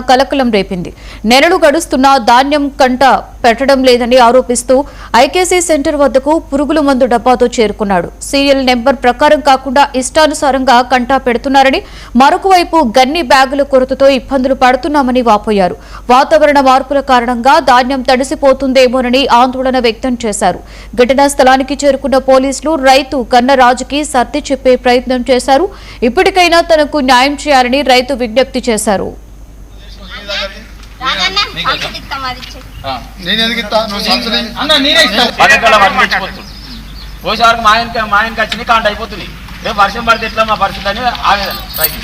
కలకలం రేపింది. నెలలు గడుస్తున్నా ధాన్యం కంట పెట్టడం లేదని ఆరోపిస్తూ ఐకేసీ సెంటర్ వద్దకు పురుగుల మందు డబ్బాతో చేరుకున్నాడు. సీరియల్ నెంబర్ ప్రకారం కాకుండా ఇష్టానుసారంగా కంటా పెడుతున్నారని, మరొక వైపు గన్ని బ్యాగుల కొరతతో ఇబ్బందులు పడుతున్నామని వాపోయారు. వాతావరణ మార్పుల కారణంగా ధాన్యం తడిసిపోతుందేమోనని ఆందోళన వ్యక్తం చేశారు. ఘటనా స్థలానికి చేరుకున్న పోలీసులు రైతు కన్నరాజుకి సర్ది చెప్పే ప్రయత్నం చేశారు. ఇప్పటికైనా తనకు న్యాయం చేయాలని రైతు విజ్ఞప్తి చేశారు. మాయనకి వచ్చినాయి కాంట అయిపోతుంది. రేపు వర్షం పడితే ఎట్లా మా పరిస్థితి అని ఆవేదన రైతు.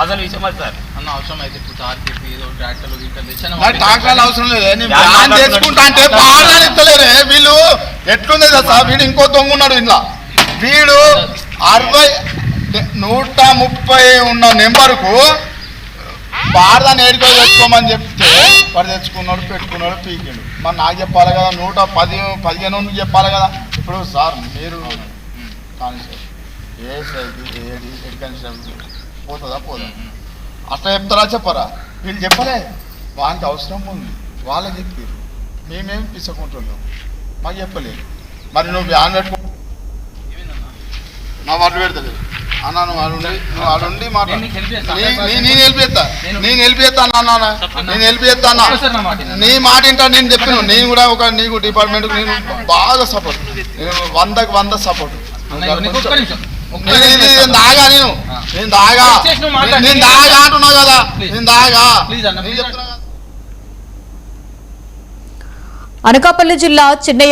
అసలు విషయం అది సార్ అన్న అవసరం అయితే ట్రాక్టర్లు అవసరం లేదు చేసుకుంటా అంటే బాగా ఇస్తలేరే వీళ్ళు. ఎట్లుంది సార్ వీడు ఇంకో దొంగ ఉన్నాడు ఇంట్లో. వీడు 130 ఉన్న నెంబర్కు బారదాన్ని ఏడుకో తెచ్చుకోమని చెప్తే వాడు తెచ్చుకున్నాడు, పెట్టుకున్నాడు, పీకిండు. మరి నాకు చెప్పాలి కదా, 115 చెప్పాలి కదా. ఇప్పుడు సార్ మీరు కానిస్టేబుల్ హెడ్ కానిస్టేబుల్ పోతుందా పోదా అట్లా చెప్తారా చెప్పరా? వీళ్ళు చెప్పలే, వానికి అవసరం ఉంది, వాళ్ళకి చెప్పారు. మేమేమి పిసుకుంటున్నాం, మాకు చెప్పలేదు. మరి నువ్వు వ్యాన్ పెట్టుకో, నా వాళ్ళు పెడతలేదు అన్నా. నువ్వు అడుండి మాట్లాడు. నేను వెళ్ళిపోతా నీ మాట ఏంటో నేను చెప్పిన. నేను కూడా ఒక నీకు డిపార్ట్మెంట్కి నేను బాగా సపోర్ట్, నేను 100కి 100 సపోర్ట్. నేను దాగా అంటున్నావు కదా, నేను దాగా అనకాపల్లి జిల్లా చిన్న